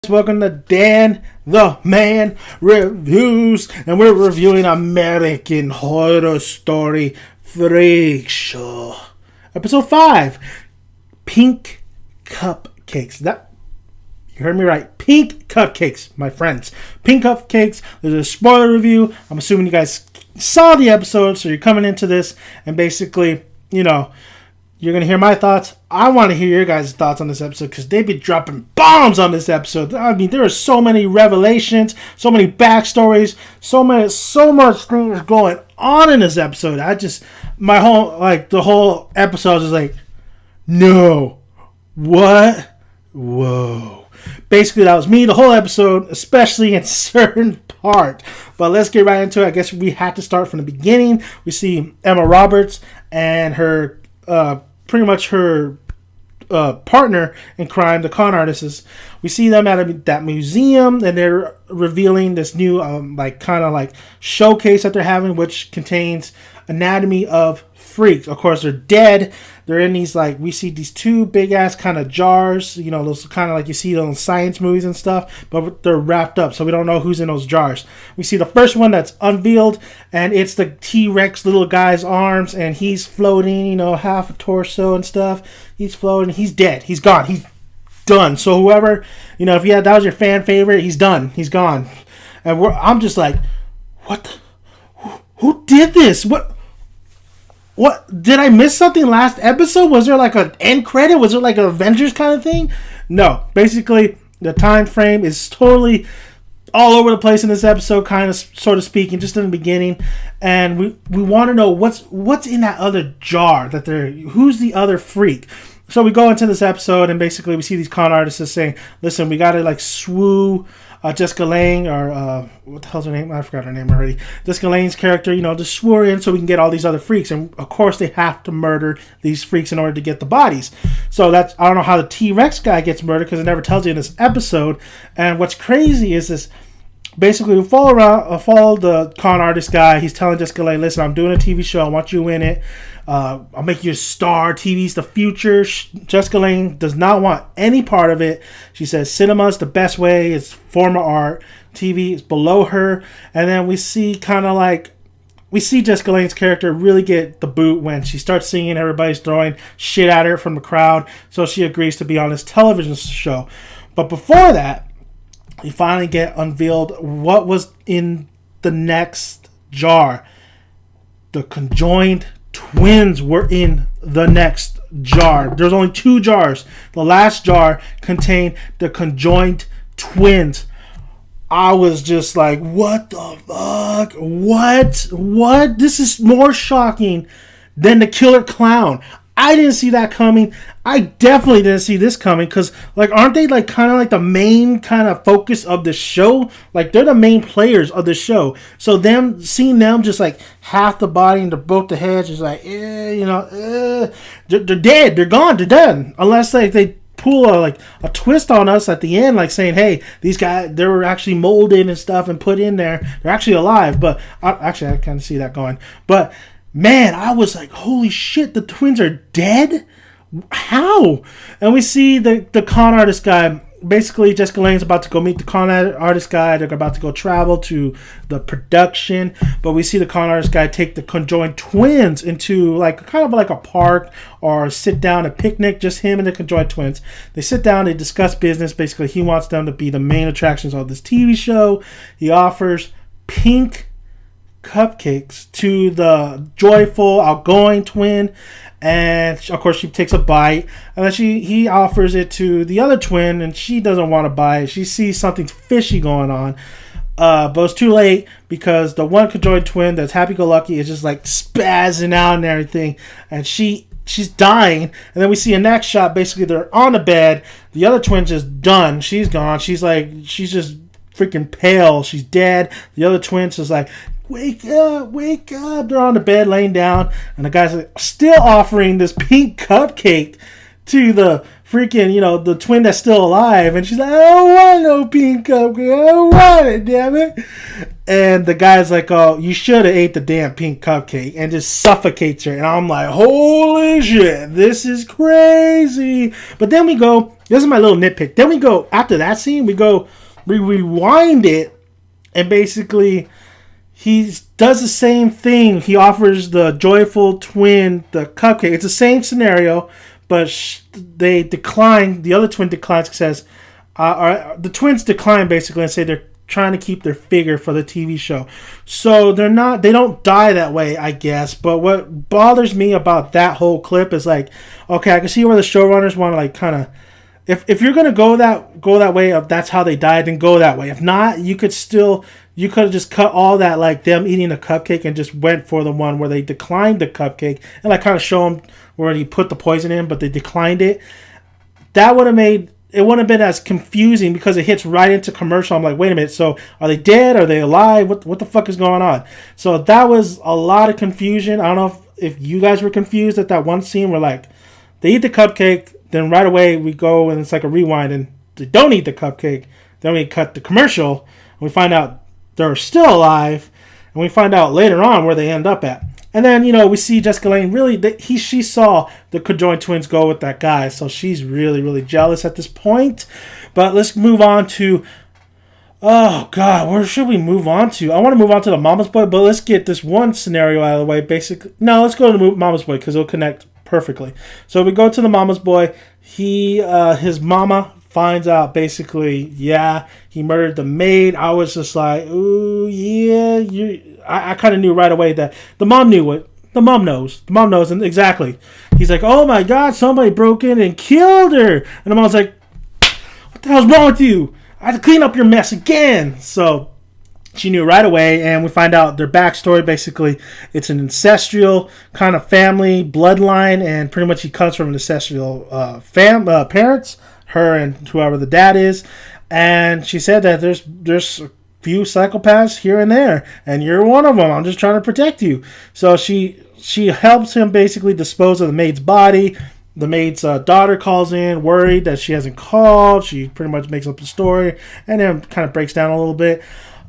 guys, welcome to Dan the Man Reviews, and we're reviewing American Horror Story Freakshow, episode 5, Pink Cupcakes. You heard me right, Pink Cupcakes, my friends. Pink Cupcakes. There's a spoiler review. I'm assuming you guys saw the episode, so you're coming into this, and basically, you're going to hear my thoughts. I want to hear your guys' thoughts on this episode because they've been dropping bombs on this episode. I mean, there are so many revelations, so many backstories, so much things going on in this episode. The whole episode is like, no, what? Whoa. Basically, that was me the whole episode, especially in certain part. But let's get right into it. I guess we have to start from the beginning. We see Emma Roberts and her pretty much her partner in crime, the con artists. We see them at that museum, and they're revealing this new showcase that they're having, which contains anatomy of freaks. Of course, they're dead. They're in these, we see these two big ass kind of jars, those kind of like you see those science movies and stuff, but they're wrapped up, so we don't know who's in those jars. We see the first one that's unveiled, and it's the T-Rex little guy's arms, and he's floating, half a torso and stuff. He's floating. He's dead. He's gone. He's done. So whoever, that was your fan favorite, he's done. He's gone. And I'm just like, what? Who did this? What? Did I miss something last episode? Was there an end credit? Was there an Avengers kind of thing? No. Basically, the time frame is totally all over the place in this episode, kind of, sort of speaking, just in the beginning. And we want to know what's in that other jar, who's the other freak. So we go into this episode, and basically we see these con artists saying, listen, we got to swoo Jessica Lange, or what the hell's her name? I forgot her name already. Jessica Lange's character, just swoo her in so we can get all these other freaks. And of course they have to murder these freaks in order to get the bodies. So I don't know how the T-Rex guy gets murdered because it never tells you in this episode. And what's crazy is this. Basically, we follow the con artist guy. He's telling Jessica Lange, listen, I'm doing a TV show. I want you in it. I'll make you a star. TV's the future. Jessica Lange does not want any part of it. She says cinema's the best way. It's form of art. TV is below her. And then we see Jessica Lange's character really get the boot when she starts seeing everybody's throwing shit at her from the crowd. So she agrees to be on this television show. But before that, we finally get unveiled what was in the next jar. The conjoined twins were in the next jar. There's only 2 jars. The last jar contained the conjoined twins. I was just like, what the fuck? What? This is more shocking than the killer clown. I didn't see that coming. I definitely didn't see this coming because, aren't they kind of the main kind of focus of the show? They're the main players of the show. So seeing them just half the body and both the heads, just they're dead. They're gone. They're done. Unless they pull a twist on us at the end, saying, hey, these guys, they were actually molded and stuff and put in there. They're actually alive. But I kind of see that going. But man, I was like, holy shit, the twins are dead? How? And we see the con artist guy. Basically, Jessica Lange's about to go meet the con artist guy. They're about to go travel to the production. But we see the con artist guy take the conjoined twins into kind of a park or sit down and picnic, just him and the conjoined twins. They sit down, they discuss business. Basically, he wants them to be the main attractions of this TV show. He offers pink cupcakes to the joyful, outgoing twin, and of course she takes a bite, and then he offers it to the other twin, and she doesn't want to buy it. She sees something fishy going on, but it's too late because the one conjoined twin that's happy-go-lucky is just spazzing out and everything, and she's dying. And then we see a next shot. Basically, they're on the bed. The other twin's just done. She's gone. She's just freaking pale. She's dead. The other twin's is wake up, wake up. They're on the bed laying down, and the guy's still offering this pink cupcake to the freaking, the twin that's still alive. And she's like, I don't want no pink cupcake. I don't want it, damn it. And the guy's like, oh, you should have ate the damn pink cupcake, and just suffocates her. And I'm like, holy shit, this is crazy. But then we go This is my little nitpick. Then we go, after that scene, we rewind it, and basically he does the same thing. He offers the joyful twin the cupcake. It's the same scenario, but they decline. The other twin declines, says, the twins decline basically and say they're trying to keep their figure for the TV show. So they don't die that way, I guess. But what bothers me about that whole clip is like, okay, I can see where the showrunners want to like kind of, if you're gonna go that way of that's how they died, then go that way. If not, you could have just cut all that, like them eating the cupcake, and just went for the one where they declined the cupcake and like kind of show them where he put the poison in, but they declined it. That would have made it wouldn't have been as confusing because it hits right into commercial. I'm like, wait a minute, so are they dead? Are they alive? What the fuck is going on? So that was a lot of confusion. I don't know if you guys were confused at that one scene where like they eat the cupcake, then right away we go and it's like a rewind and they don't eat the cupcake. Then we cut the commercial and we find out they're still alive, and we find out later on where they end up at. And then, we see Jessica Lange really, she saw the conjoined twins go with that guy. So she's really, really jealous at this point. But let's move on to, oh God, where should we move on to? I want to move on to the Mama's Boy, but let's get this one scenario out of the way. Basically, no, let's go to the Mama's Boy because it'll connect perfectly. So we go to the Mama's Boy. His mama finds out basically, he murdered the maid. I was just like, ooh, yeah, I kind of knew right away that the mom knew what. The mom knows. The mom knows, and exactly. He's like, oh my God, somebody broke in and killed her. And the mom's like, what the hell's wrong with you? I have to clean up your mess again. So she knew right away, and we find out their backstory. Basically, it's an ancestral kind of family bloodline, and pretty much he comes from an ancestral parents, her and whoever the dad is. And she said that there's a few psychopaths here and there, and you're one of them. I'm just trying to protect you. So she helps him basically dispose of the maid's body. The maid's daughter calls in, worried that she hasn't called. She pretty much makes up a story, and then kind of breaks down a little bit.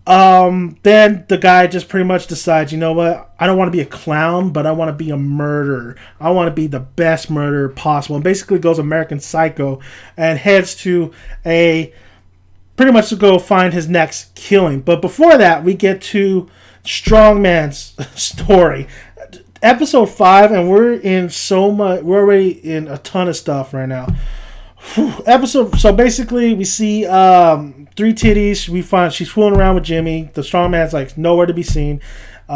Then the guy just pretty much decides, you know what? I don't want to be a clown, but I want to be a murderer. I want to be the best murderer possible. And basically goes American Psycho and heads to pretty much to go find his next killing. But before that, we get to Strongman's story. Episode 5, and we're already in a ton of stuff right now. So basically we see 3 titties. We find she's fooling around with Jimmy. The strongman's like nowhere to be seen.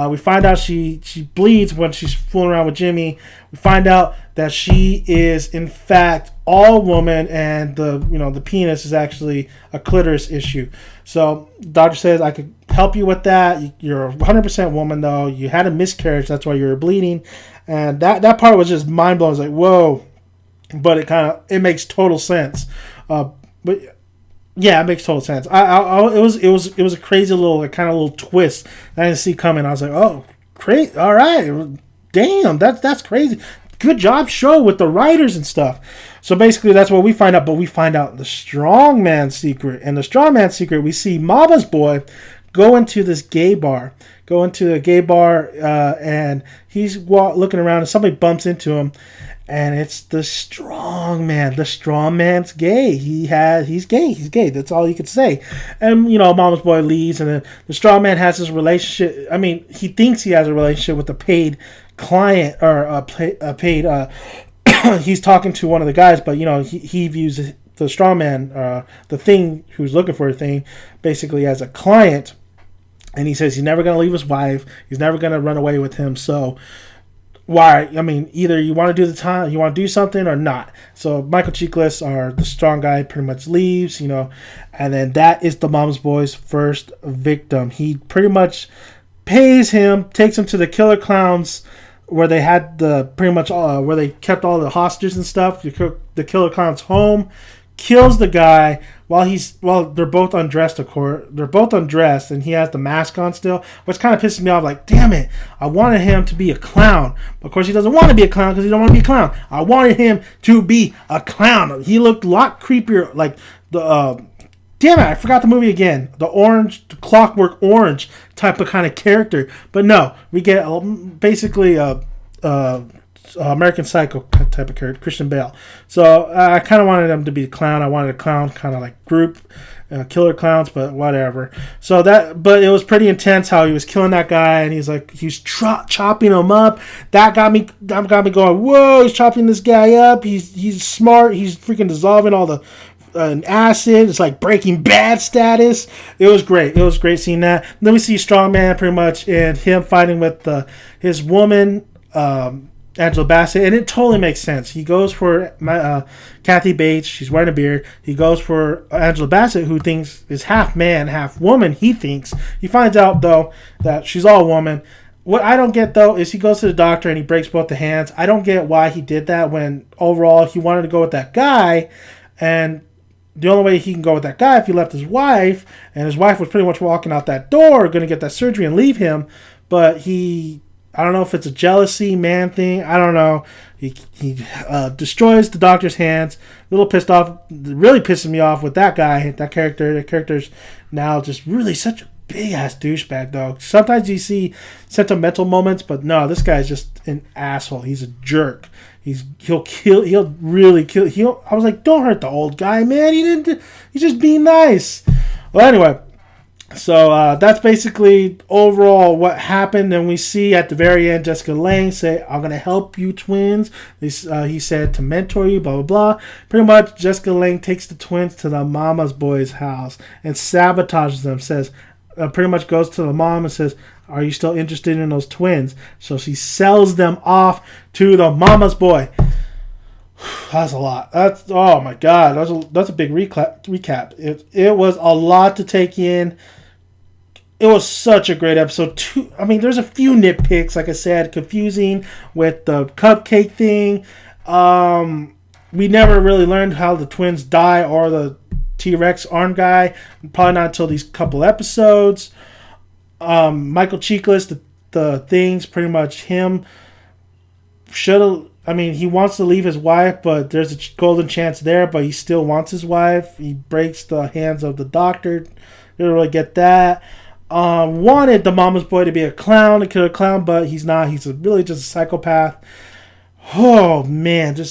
We find out she bleeds when she's fooling around with Jimmy. We find out that she is in fact all woman, and the penis is actually a clitoris issue. So the doctor says, I could help you with that. You're 100% woman though. You had a miscarriage, that's why you were bleeding. And that part was just mind blowing. I was like, whoa. But it makes total sense. But yeah, it makes total sense. It was a crazy little twist that I didn't see coming. I was like, oh, crazy! All right, damn, that's crazy. Good job, show with the writers and stuff. So basically, that's what we find out. But we find out the strongman secret, and the strongman secret, we see Mama's Boy go into this gay bar. And he's looking around, and somebody bumps into him. And it's the strong man. The strong man's gay. He's gay. He's gay. That's all you could say. And, Mama's Boy leaves, and then the strong man has this relationship. I mean, he thinks he has a relationship with a paid client, or a paid. He's talking to one of the guys, but, he views the strong man, the thing who's looking for a thing, basically as a client. And he says he's never going to leave his wife. He's never going to run away with him. So why? I mean, either you want to do something or not. So Michael Chiklis, or the strong guy, pretty much leaves, and then that is the Mama's Boy's first victim. He pretty much pays him, takes him to the Killer Clowns, where they had where they kept all the hostages and stuff. The Killer Clown's home, kills the guy while they're both undressed, of course. They're both undressed, and he has the mask on still, which kind of pisses me off. Like, damn it, I wanted him to be a clown. But of course, he doesn't want to be a clown because he don't want to be a clown. I wanted him to be a clown. He looked a lot creepier, like the damn it, I forgot the movie again. The Clockwork Orange type of kind of character. But no, we get basically American Psycho type of character, Christian Bale. So I kind of wanted him to be a clown. I wanted a clown kind of like group, killer clowns, but whatever. But it was pretty intense how he was killing that guy, and he's chopping him up. That got me going. Whoa, he's chopping this guy up. He's smart. He's freaking dissolving all the acid. It's like Breaking Bad status. It was great. It was great seeing that. And then we see Strongman pretty much and him fighting with his woman, Angela Bassett, and it totally makes sense. He goes for Kathy Bates. She's wearing a beard. He goes for Angela Bassett, who thinks is half man, half woman. He finds out though that she's all woman. What I don't get though is he goes to the doctor and he breaks both the hands. I don't get why he did that when overall he wanted to go with that guy, and the only way he can go with that guy if he left his wife, and his wife was pretty much walking out that door, going to get that surgery and leave him, but I don't know if it's a jealousy man thing. I don't know. He destroys the doctor's hands. A little pissed off. Really pissing me off with that guy, that character. The character's now just really such a big-ass douchebag, though. Sometimes you see sentimental moments, but no, this guy's just an asshole. He's a jerk. He'll really kill. I was like, don't hurt the old guy, man. He's just being nice. Well, anyway. So that's basically overall what happened. And we see at the very end Jessica Lange say, I'm going to help you twins. He said to mentor you, blah, blah, blah. Pretty much Jessica Lange takes the twins to the mama's boy's house and sabotages them. Says, pretty much goes to the mom and says, are you still interested in those twins? So she sells them off to the mama's boy. That's a lot. Oh my God. That's a big recap. It was a lot to take in. It was such a great episode. There's a few nitpicks, like I said, confusing with the cupcake thing. We never really learned how the twins die or the T-Rex arm guy. Probably not until these couple episodes. Michael Chiklis, the things, pretty much him he wants to leave his wife, but there's a golden chance there, but he still wants his wife. He breaks the hands of the doctor. Didn't really get that. Wanted the mama's boy to be a clown, a killer clown, but he's not. He's really just a psychopath. Oh, man. 10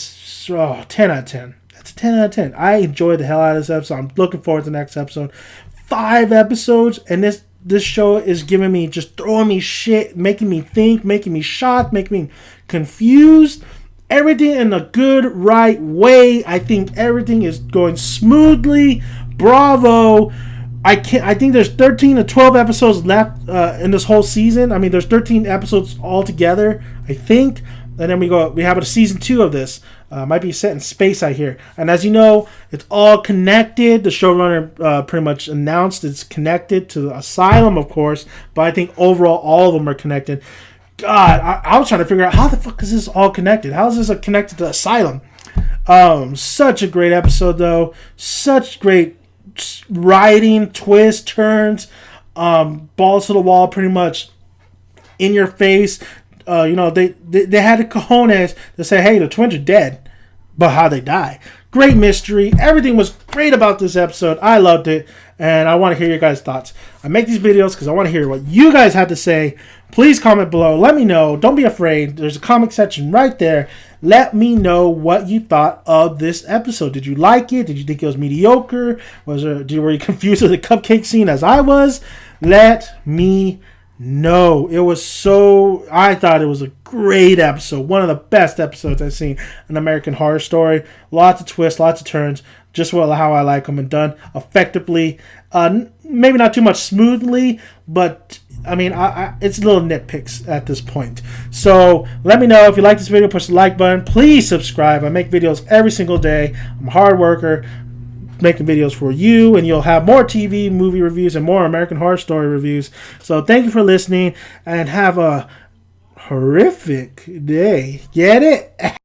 out of 10. That's a 10 out of 10. I enjoyed the hell out of this episode. I'm looking forward to the next episode. 5 episodes, and this show is giving me, just throwing me shit, making me think, making me shocked, making me confused. Everything in a good, right way. I think everything is going smoothly. Bravo. I think there's 13 to 12 episodes left in this whole season. There's 13 episodes altogether, I think. And then we have a season 2 of this. Might be set in space, I hear. And as you know, it's all connected. The showrunner pretty much announced it's connected to Asylum, of course. But I think overall, all of them are connected. God, I was trying to figure out how the fuck is this all connected? How is this connected to Asylum? Such a great episode, though. Such great writing, twists, turns, balls to the wall, pretty much in your face. They had the cojones to say, hey, the twins are dead, but how they die. Great mystery. Everything was great about this episode. I loved it, and I want to hear your guys' thoughts. I make these videos because I want to hear what you guys have to say. Please comment below. Let me know. Don't be afraid. There's a comment section right there. Let me know what you thought of this episode. Did you like it? Did you think it was mediocre? Were you confused with the cupcake scene as I was? Let me know. I thought it was a great episode. One of the best episodes I've seen in American Horror Story. Lots of twists, lots of turns. Just how I like them, and done effectively. Maybe not too much smoothly, but it's little nitpicks at this point. So let me know if you like this video. Push the like button. Please subscribe. I make videos every single day. I'm a hard worker making videos for you, and you'll have more TV, movie reviews, and more American Horror Story reviews. So thank you for listening, and have a horrific day. Get it?